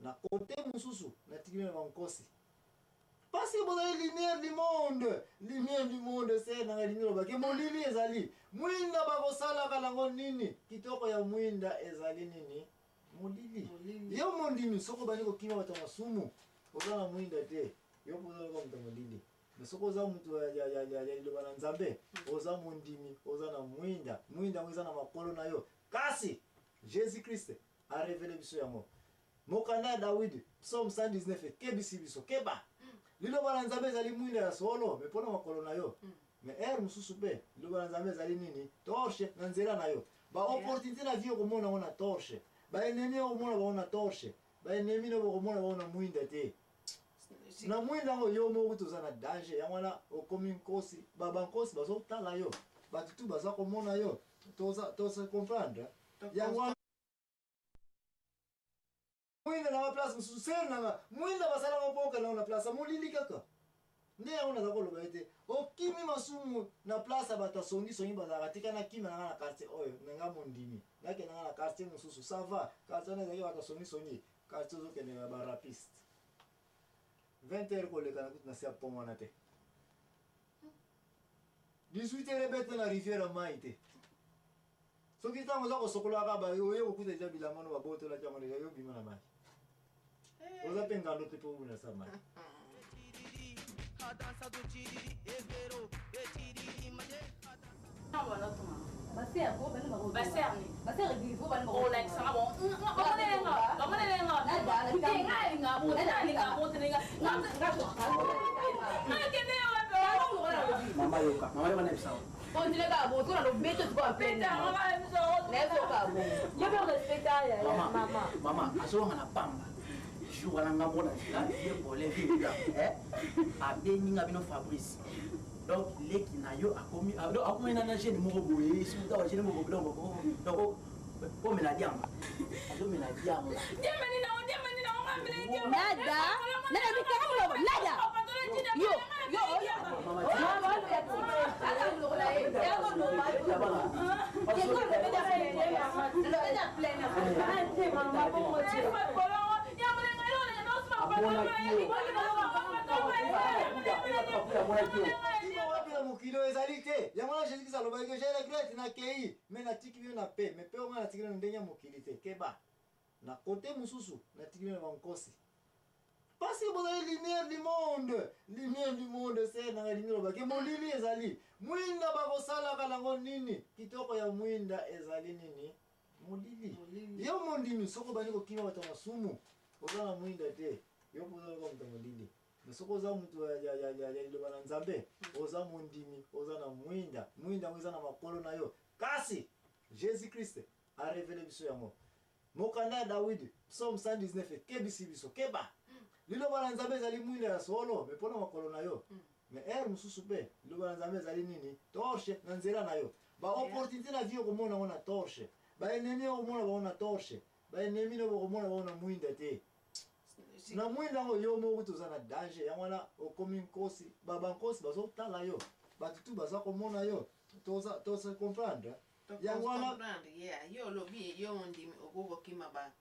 na côté mususu na tikime na bankosi parce que bozali lumière du monde c'est na lumière ba ke molili ezali mwinda bakosala kalango nini kitoko ya mwinda ezali nini molili yo mondimi soko bani ko kima bata masumu ozana mwinda te yo bozala ko mta molili mais soko za mtu ya liloba na nzambe oza mondimi ozana mwinda ozana makolo na yo kasi Jésus Christ a révélé biso yango mokanda David Psaume 119 kebisi biso keba liloba na nzambe ezali mwinda ya solo me pona makolo na yo me mususu pe liloba na nzambe ezali nini torche na nzela na yo ba opportunité na vie komona ona torche ba ennemi komona ba ona torche ba ennemi no komona ba ona mwinda te na mwinda ngo yo mo kutuza na danger ya wana okomi nkosi baba nkosi bazo tala yo batutu baza komona yo toza comprendre ya wana mwinda na place mususu sena mwinda basala mapoka na place molili kaka nde yango naza koloba ete okimi masumu na place bato songi bazalaka tika na kimi nanga na quartier oyo nanga mondimi nakende nanga na quartier mosusu ça va quartier wana ezalaki bato songi quartier ozokende na barapiste 20 heures koleka na kutu na se ya pont wana te 18 heures ebete na rivière mai te soki ntango oza kosokolaka oye kokuta eza bilamba no babotolaki yango deja yo bima na mai oza mpe ngando te mpe obuna sa mai Mama yoka na bisawo. On dirait que bon, tu as le bête de quoi peine. Maman, asonga na pamba. Jour na ngamona la vie pour les filles. A beninga bino Fabrice. Donc leki na yo akomi akomi na jeune moko boye, si muta wa jeune moko donc comme la diamba. Azo me la diamba. Nada. Nada. Yo. mokilo ezali te yango na Jésus alobaki ke j'ai regrette na kei me natiki bino na pe me pe onga natiki na ndenge ya mokili te keba na kote mosusu natiki bino na bankosi parce que bozali lumière du monde c'est na lumière obaki molili ezali mwinda bakosalaka nango nini kitoko ya mwinda ezali nini molili yo mondimi soko bani kokima bato masumu oza na mwinda te yo kozala kwa moto molili mais soko oza mutu ya liloba na nzambe oza mondimi oza na mwinda ngo eza na makolo na yo kasi Jésus Christ a révélé biso yango mokanda David Psaume 119 kebisi biso keba liloba na nzambe ezali mwinda ya solo me pona makolo na yo me mususu pe liloba na nzambe ezali nini torche na nzela na yo ba opportunité na vie komona ona torche ba ennemi komona ba ona torche ba ennemi no komona ba ona mwinda te na mwinda ngo yo mo kutuza na danger ya wana okomi nkosi baba nkosi bazo tala yo batutu baza komona yo toza comprendre ya wana yo lobi yo ndimi okoko kima ba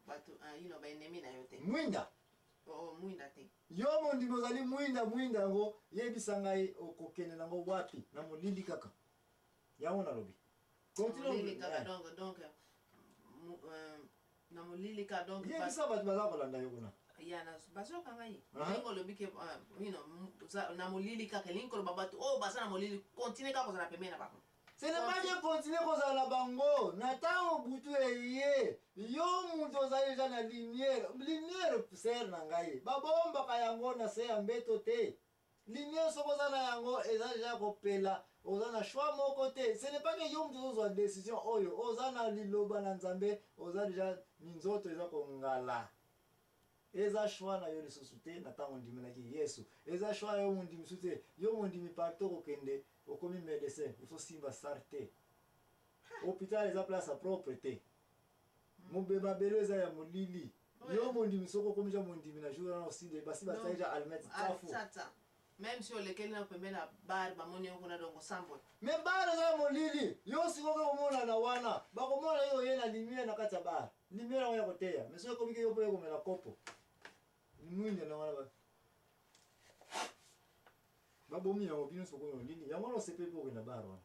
batu ba enemy na yo te mwinda mwinda te yo mondimi ozali mwinda ngo yebisa ngai okokende nango wapi na molili kaka yango nalobi continue donc na molili ka donc yebisa bato baza kolanda yo kuna yana bazoka ngai lingo lobi ke na molili kaka lingo loba bato basa na molili continue kaka kozala pembeni na bango. Ce n'est pas que continuer kozala na bango na ntango butu eye yo mutu ozali eza na lumière ser na ngai babombaka yango na se ya mbeto te lumière soko oza na yango eza deja kopela oza na choix moko te ce n'est pas que yo mutu ozozwa décision oyo oza na liloba na nzambe oza deja minzoto eza kongala eza choix na yo lisusu te na ntango ndiminaki yesu eza choix yo mondimi su te yo mondimi partout kokende okomi médecin il faut simba sar te hôpital eza place propre te mabelo eza ya molili yo mondimi soko okomi ja mondimi na jour wana oside basi batia ja almet tafu même si olekeli na pembeni na bar bamoni yo kuna dongo sambo me bar eza ya molili yo sikoki komona na wana bakomona yo oye na lumière na kati ya bar limera ya koteya meso komike yopo yako mela kopo mwinde na wana babomi ya opinion soko yo lili ya wana sepe po na baro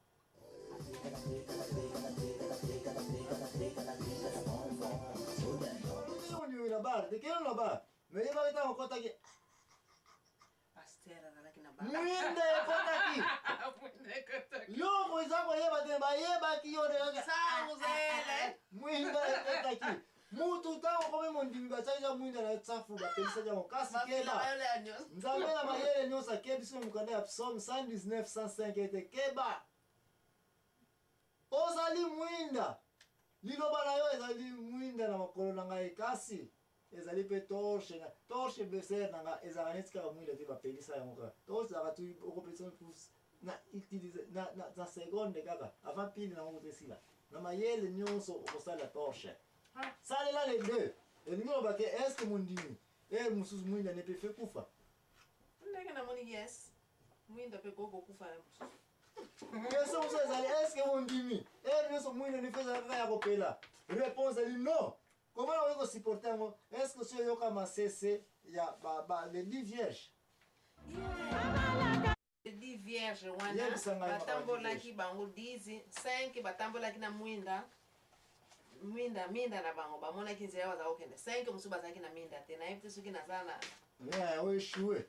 ni na bar de kero na bar me yeba ita okota ki Astera na kina ba. mwinde okota ki yo moiza ko yeba de ba yeba ki yo de Sangu zele. mwinde okota ki mutu tango kome mondimi bachaja mwinde na tsafu ba pelisa ja kasi keba Mayele anyos. nzambe na mayele nyosa kebi sio mukanda ya Psalm 119 105 ete keba ozali mwinda liloba na yo ezali mwinda na makolo na ngai kasi ezali pe torche beser na ngai ezala neti kaka mwinda te bapelisa yango kaka tozalaka tu okopelisa plus na utilize na seconde kaka avant pile nango kotesila na mayele nyonso okosala torche salela les deux elingi loba ke eske mondimi mosusu mwinda ne pe fe kufa Ndenge na moni yes. Mwinda pe koko kufa na mususu. question mosusu ezali eske mondimi nyonso mwinda ne fezala kaka ya kopela réponse ali non comment okoki kosupporte yango eske osi oyoka masese ya les 10 vierges Les 10 vierges wana Yebisa ngai batambolaki bango 10 5 batambolaki na mwinda na bango bamonaki nzela baza kokende 5 mosusu bazalaki na mwinda te nayebi te soki naza na oeshue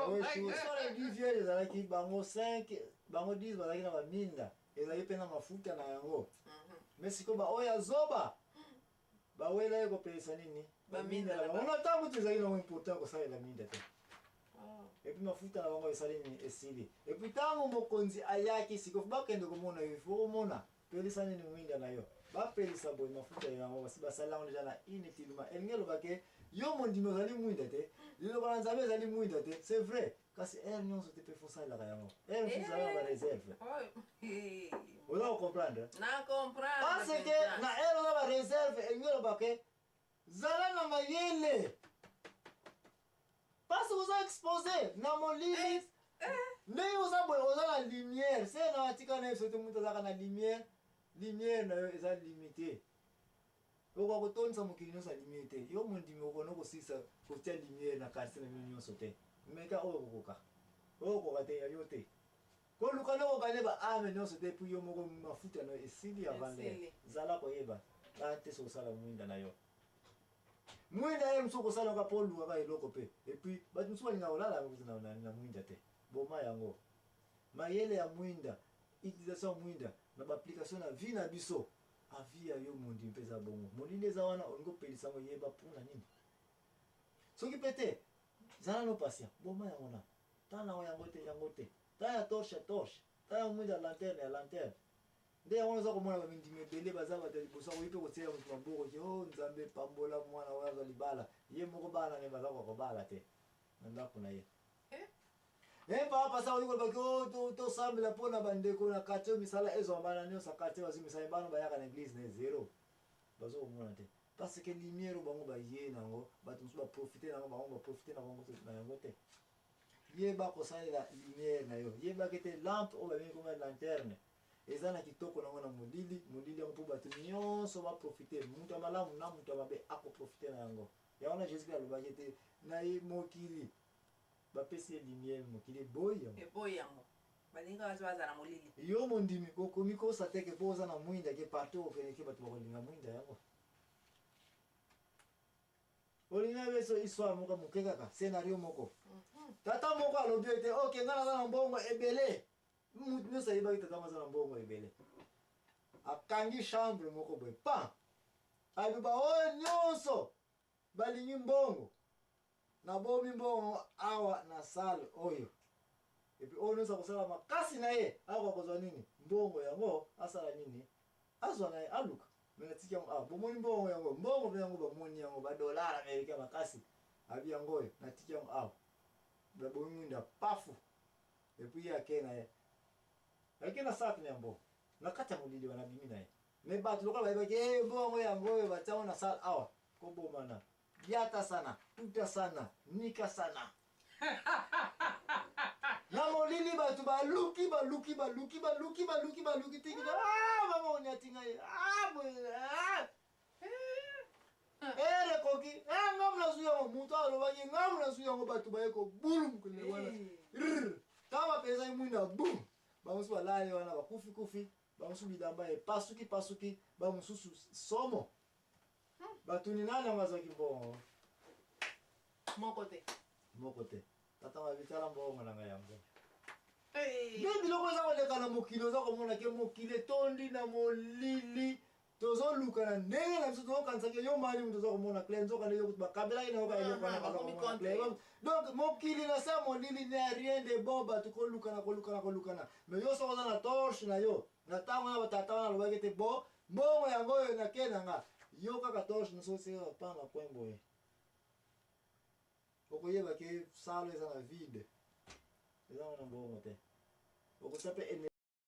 so les 10 vierges ezalaki bango 5 bango 10 bazalaki na baminda ezalaki mpe na mafuta na yango mais sikoyo baoyo azoba bawela ye kopelisa nini baminda na bango ntango te ezalaki nango important kosalela minda te epuis mafuta na bango esali nini esili epuis ntango mokonzi ayaki sikoyo bakende komona yo ifo komona pelisa nini mwinda na yo bapelisa boye mafuta yango basi basali yango deja na inutilement elingi elobake yo mondimi ozali mwinda te liloba na nzambe ezali mwinda te c'est vrai kasi ere nyonso te mpe fosalelaka yango ere mosusu ezalaka bareserve oza kocomprendre parce que na ere oza bareserve elingi elobake zala na mayele parce oza expose na molili ndenge oza boye oza na lumière se na batika na biso te moto azalaka na lumière na yo eza limité okoka kotondisa mokili nyonso ya lumière te yo mondimi okona kosilisa kotia lumière na quartier na bino nyonso te meka oyo okokoka te ya yo te koluka nokoka nde baame nyonso te epui yo moko mafuta na yo esili avande zala koyeba kaka te sokosala mwinda na yo mwinda ye mosu okosala yoka mpo olukaka eloko mpe epui bato mosu balinga kolala yango na mwinda te boma yango mayele ya mwinda utilisation ya mwinda na baapplication na vie na biso avi ya yo mondimi mpe eza bongo molili eza wana olingi opelisa yango yeba mpona nini soki mpe te zala no patient boma yango na tala yango te tala ya torche tala ya mwinda ya lanterne nde yango oza komona bamindimi ebele baza bato liboso akoyi mpe kotiela moto maboko ki o nzambe pambola mwana oyo azwa libala ye moko bana ne baza kokobala te na ndako na ye papa pasa oyo kolobaki tosambela mpona bandeko na quartier misala ezwa bana nyonso quartier bazwi misala bana bayaka na église na zero bazokomona te parce que lumière bango baye nango bato mosusu baprofite nango bango baprofite na bango na yango te yeba kosalela lumière na yo yebaki te lampe oyo babengi koma lanterne eza na kitoko nango na molili yango mpo bato nyonso baprofite moto ya malamu na moto ya mabe akoprofite na yango yango na jésus alobaki te na ye mokili bapesi ye lumière mokili eboyi yango balinga baza na molili yo mondimi kokomi kosa teke mpo oza na mwinda ke partout okendeke bato bakolinga mwinda yango olinga beso histoire moko moke kaka scénario moko tata moko alobi ete oke ngai naza na mbongo ebele mutu nyonso ayebaki tata mo aza na mbongo ebele akangi chambre moko boye pan aloba oyo nyonso balingi mbongo nabomi mbongo awa na sale oyo epuis oyo nyonso akosala makasi na ye akoka kozwa nini mbongo yango asala nini azwa na ye aluka me natiki yango awa bomoni mbongo yango mpe yango bamoni yango badollar américain makasi abi yango oyo natiki yango awa babomi mwinda pafu epuis ye ake na ye ake na sac na yango na kati ya molili banabimi na ye me bato lokola bayebaki mbongo yango oyo batiango na sale awa kobomana biata sana tuta sana nika sana na molili bato baluki tiki mama onyatinga ye banye ngamu na suya ngo batu bayeko bulum kule wana kama pesa imwina boom bamusu balale wana bakufi bamusu bidamba e pasuki bamusu somo batuni nani amaza kimbongo mokote tata mabitala mbongo nanga yango bibi loko za koleka na mokilo za komona ke mokile tondi na molili tozo luka na ndenge na biso tozokanisaki yo mani mutu oza komona cle nzokande yo kuti bakabelaki na yoka elokwana kaza komona cle donc mokili na sa molili ne rien de bon bato kolukana mais yo soko oza na torche na yo na ntango na batata wana alobaki ete bo mbongo yango oyo nake nanga yo kaka torche nasoseka pa na coin boye okoyeba ke salo eza na vide eza wana mbongo te okosa pe